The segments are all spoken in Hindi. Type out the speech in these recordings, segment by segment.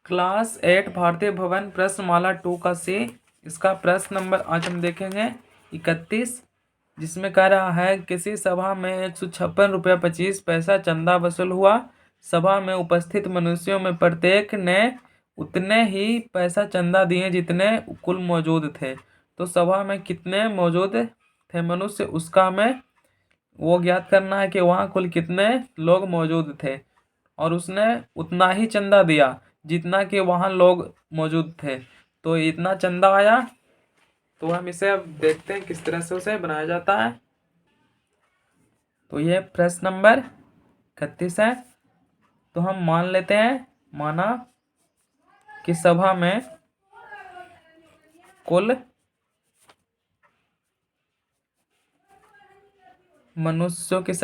क्लास 8 भारतीय भवन प्रश्नमाला 2 का सी। इसका प्रश्न नंबर आज हम देखेंगे 31, जिसमें कह रहा है किसी सभा में 156 रुपया 25 पैसा चंदा वसूल हुआ। सभा में उपस्थित मनुष्यों में प्रत्येक ने उतने ही पैसा चंदा दिए जितने कुल मौजूद थे। तो सभा में कितने मौजूद थे मनुष्य, उसका हमें वो ज्ञात करना है कि वहाँ कुल कितने लोग मौजूद थे, और उसने उतना ही चंदा दिया जितना कि वहाँ लोग मौजूद थे। तो इतना चंदा आया। तो हम इसे अब देखते हैं किस तरह से उसे बनाया जाता है। तो ये प्रश्न नंबर 31 है। तो हम मान लेते हैं, माना कि सभा में कुल मनुष्यों की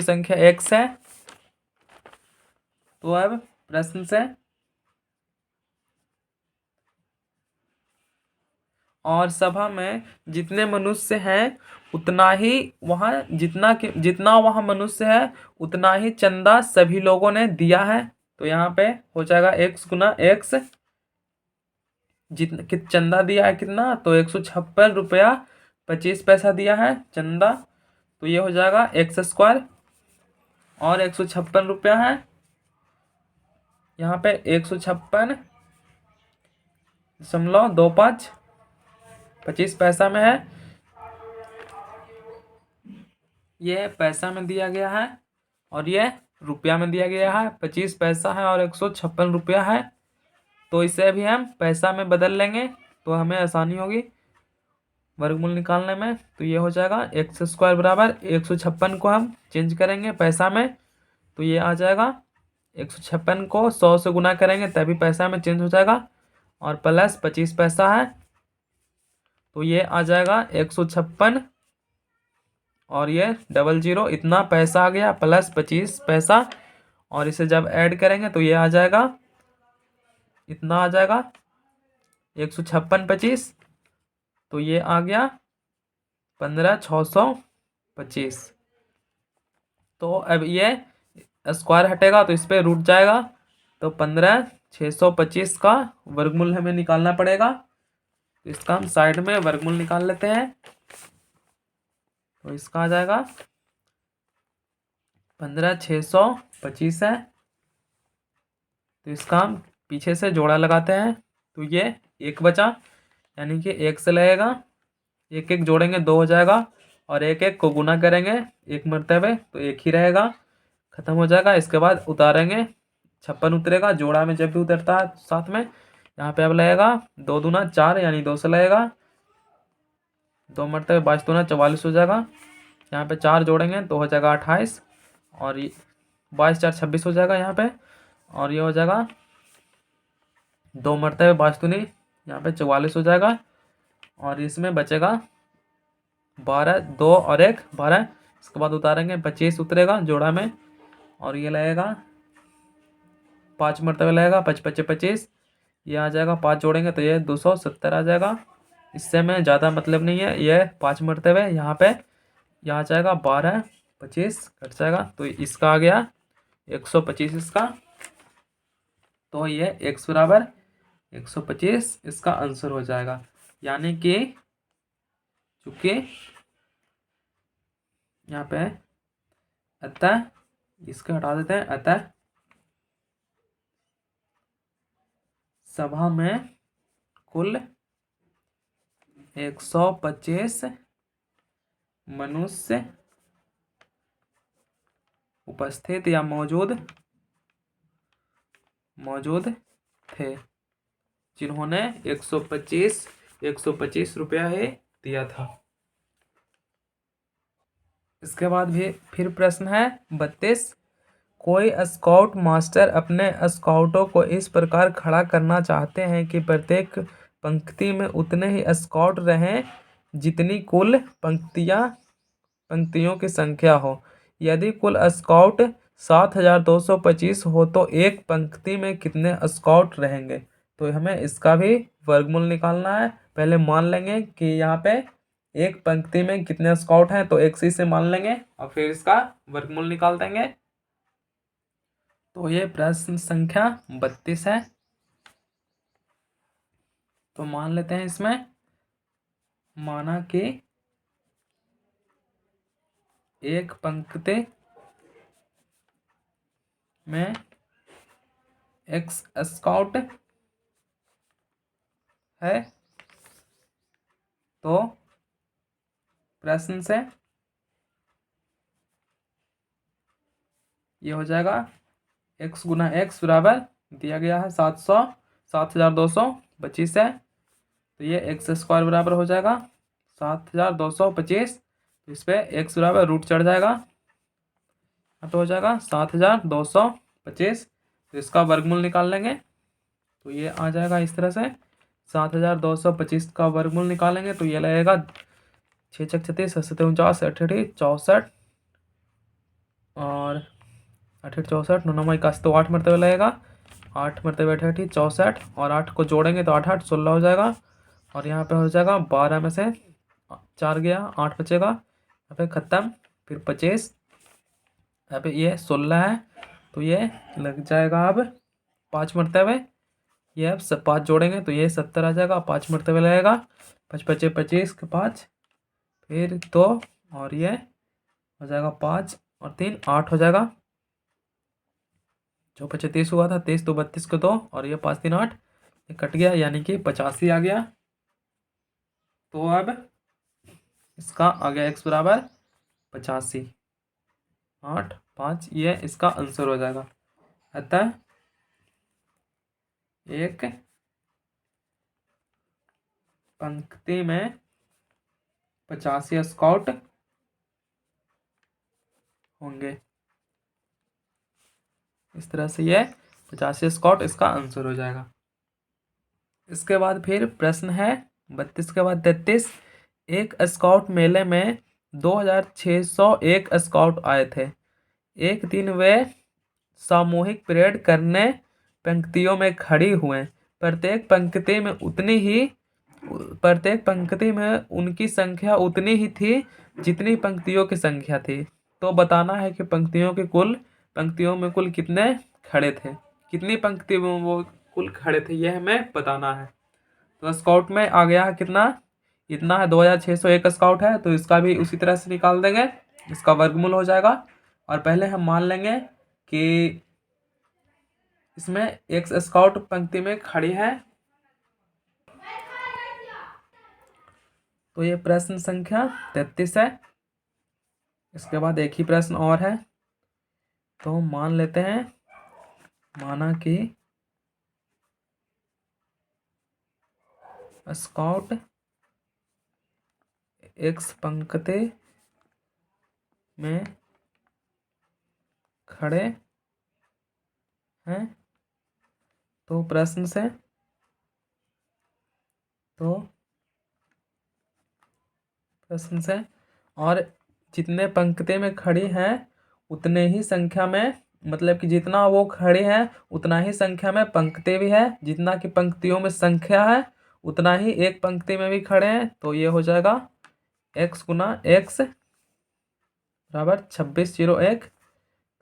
संख्या x है। तो अब प्रश्न से, और सभा में जितने मनुष्य हैं उतना ही वहाँ जितना वहाँ मनुष्य है उतना ही चंदा सभी लोगों ने दिया है। तो यहाँ पे हो जाएगा x गुना x। जितना चंदा दिया है कितना, तो 156 रुपया 25 पैसा दिया है चंदा। तो ये हो जाएगा x², और 156 रुपया है यहाँ पे 156.25 25 पैसा में है। ये पैसा में दिया गया है और ये रुपया में दिया गया है। 25 पैसा है और 156 रुपया है। तो इसे भी हम पैसा में बदल लेंगे तो हमें आसानी होगी वर्गमूल निकालने में। तो ये हो जाएगा x² बराबर 156 को हम चेंज करेंगे पैसा में, तो ये आ जाएगा 156 को 100 से गुना करेंगे तभी पैसा में चेंज हो जाएगा, और प्लस 25 पैसा है। तो ये आ जाएगा 156 और ये 00, इतना पैसा आ गया प्लस 25 पैसा। और इसे जब ऐड करेंगे तो ये आ जाएगा, इतना आ जाएगा 156.25। तो ये आ गया 15,625। तो अब ये स्क्वायर हटेगा तो इस पर रूट जाएगा। तो 15,625 का वर्गमूल हमें निकालना पड़ेगा। तो इसका हम साइड में वर्गमूल निकाल लेते हैं। तो इसका आ जाएगा 15,625 है। तो इसका हम पीछे से जोड़ा लगाते हैं। तो ये एक बचा, यानी कि एक से लगेगा, एक एक जोड़ेंगे 2 हो जाएगा, और एक एक को गुना करेंगे एक मरतबे तो एक ही रहेगा, खत्म हो जाएगा। इसके बाद उतारेंगे, 56 उतरेगा जोड़ा में जब भी उतरता है साथ में। यहाँ पे अब लगेगा 2 दूना 4, यानी 2 से लगेगा, 2 मरतबे 22 दूना 44 हो जाएगा। यहाँ पे 4 जोड़ेंगे तो हो जाएगा 28, और 22 4 26 हो जाएगा यहाँ पे। और ये हो जाएगा 2 मरतबे 22 दूनी, यहाँ पे 44 हो जाएगा। और इसमें बचेगा 12, 2 और 1 12। इसके बाद उतारेंगे 25 उतरेगा जोड़ा में, और ये लगेगा 5 मरतबे लगेगा 25 25। ये आ जाएगा 5 जोड़ेंगे तो ये 270 आ जाएगा। इससे में ज़्यादा मतलब नहीं है, ये 5 मरतबे यहाँ पे यहाँ जाएगा 12 25 कट जाएगा। तो इसका आ गया 125 इसका। तो ये x बराबर 125 इसका आंसर हो जाएगा। यानी कि चूंकि यहाँ पे अतः, इसको हटा देते हैं, अतः सभा में कुल 125 मनुष्य उपस्थित या मौजूद थे, जिन्होंने 125 रुपया ही दिया था। इसके बाद भी फिर प्रश्न है 32। कोई स्काउट मास्टर अपने स्काउटों को इस प्रकार खड़ा करना चाहते हैं कि प्रत्येक पंक्ति में उतने ही स्काउट रहें जितनी कुल पंक्तियों की संख्या हो। यदि कुल स्काउट 7,225 हो तो एक पंक्ति में कितने स्काउट रहेंगे। तो हमें इसका भी वर्गमूल निकालना है। पहले मान लेंगे कि यहाँ पे एक पंक्ति में कितने स्काउट हैं, तो 1 से मान लेंगे और फिर इसका वर्गमूल निकाल देंगे। तो ये प्रश्न संख्या 32 है। तो मान लेते हैं इसमें, माना कि एक पंक्ति में एक्स स्कॉट है, तो प्रश्न से ये हो जाएगा x गुना x बराबर दिया गया है 7225 है, तो ये एक्स स्क्वायर बराबर हो जाएगा 7225। तो इस पर x बराबर रूट चढ़ जाएगा, तो हो जाएगा 7225। तो इसका वर्गमूल निकाल लेंगे, तो ये आ जाएगा इस तरह से। 7225 का वर्गमूल निकालेंगे तो ये लगेगा 6 छक 36, 49, 68, 64 और 68, 64, 9 9 81, तो 8 मरतबे लगेगा। 8 मरतबे 68, 64 और 8 को जोड़ेंगे तो 8 8 16 हो जाएगा। और यहाँ पे हो जाएगा 12 में से 4 गया, 8 बचेगा, यहाँ पे ख़त्म। फिर 25, यहाँ पे ये 16 है, तो ये लग जाएगा अब 5 मरतबे। ये अब सब 5 जोड़ेंगे तो ये 70 आ जाएगा, 5 मरतबे लगेगा। 5 25 25 के 5, फिर 2 और ये हो जाएगा 5 और 3 8 हो जाएगा। जो 35 हुआ था, 23 तो 32 को 2 और ये 5 3 8, ये कट गया, यानी कि 85 आ गया। तो अब इसका आ गया x बराबर 85, 8 5, ये इसका आंसर हो जाएगा। अतः एक पंक्ति में 85 स्कॉट होंगे। इस तरह से ये 85 स्कॉट इसका आंसर हो जाएगा। इसके बाद फिर प्रश्न है 32 के बाद 33। एक स्काउट मेले में 2601 स्काउट आए थे। एक दिन वे सामूहिक परेड करने पंक्तियों में खड़ी हुए। प्रत्येक पंक्ति में उनकी संख्या उतनी ही थी जितनी पंक्तियों की संख्या थी। तो बताना है कि पंक्तियों में कुल कितने खड़े थे, कितनी पंक्ति में वो कुल खड़े थे, यह हमें बताना है। तो स्काउट में आ गया है कितना, इतना है 2601 स्काउट है, तो इसका भी उसी तरह से निकाल देंगे, इसका वर्गमूल हो जाएगा। और पहले हम मान लेंगे कि इसमें एक स्काउट पंक्ति में खड़ी है। तो ये प्रश्न संख्या 33 है। इसके बाद एक ही प्रश्न और है, तो मान लेते हैं, माना कि स्काउट एक्स पंक्ति में खड़े हैं। तो प्रश्न से और जितने पंक्ति में खड़ी हैं उतने ही संख्या में, मतलब कि जितना वो खड़े हैं उतना ही संख्या में पंक्ति भी है, जितना कि पंक्तियों में संख्या है उतना ही एक पंक्ति में भी खड़े हैं। तो ये हो जाएगा x गुना x बराबर 2601।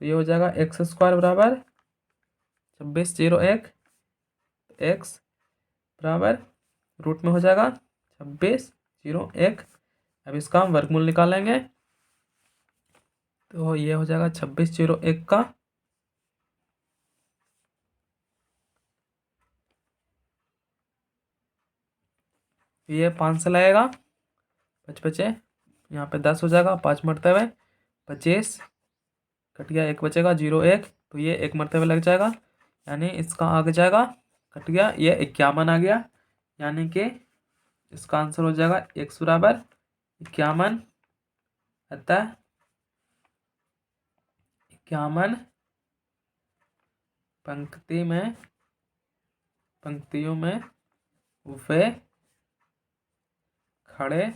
तो ये हो जाएगा एक्स स्क्वायर बराबर 2601, x बराबर रूट में हो जाएगा 2601। अब इसका हम वर्गमूल निकालेंगे, तो ये हो जाएगा 2601 का ये 5 से लगेगा, 5 बचे, यहाँ पे 10 हो जाएगा, 5 मरतबे 25 कट गया, 1 बचेगा 01, तो ये 1 मरतबे लग जाएगा, यानी इसका आगे जाएगा, कट गया, ये 51 आ गया, यानी कि इसका आंसर हो जाएगा x बराबर 51। अतः 51 पंक्तियों में वे खड़े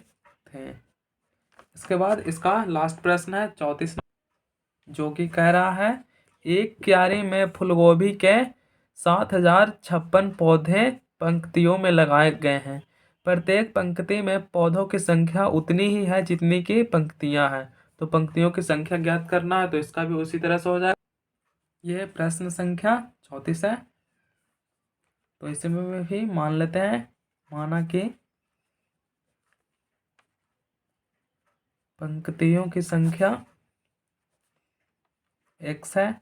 थे। इसके बाद इसका लास्ट प्रश्न है 34, जो कि कह रहा है, एक क्यारी में फूलगोभी के 7056 पौधे पंक्तियों में लगाए गए हैं। प्रत्येक पंक्ति में पौधों की संख्या उतनी ही है जितनी की पंक्तियां हैं। तो पंक्तियों की संख्या ज्ञात करना है, तो इसका भी उसी तरह से हो जाएगा। ये प्रश्न संख्या 34 है। तो इसमें भी मान लेते हैं, माना कि पंक्तियों की संख्या x है,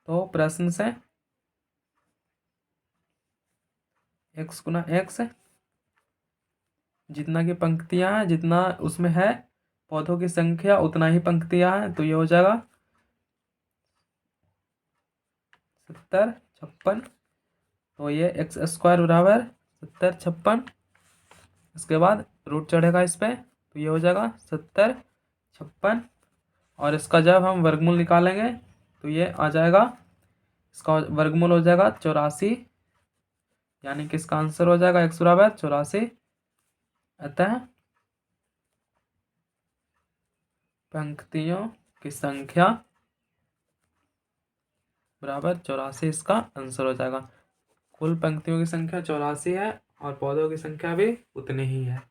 तो प्रश्न से x गुना x, जितना की पंक्तियां हैं, जितना उसमें है पौधों की संख्या उतना ही पंक्तियां हैं, तो ये हो जाएगा 70 56। तो ये x² बराबर 70 56। इसके बाद रूट चढ़ेगा इस पे, तो ये हो जाएगा 70 56। और इसका जब हम वर्गमूल निकालेंगे तो ये आ जाएगा, इसका वर्गमूल हो जाएगा 84, यानी कि इसका आंसर हो जाएगा x बराबर 84। अतः पंक्तियों की संख्या बराबर 84 इसका आंसर हो जाएगा। कुल पंक्तियों की संख्या 84 है और पौधों की संख्या भी उतनी ही है।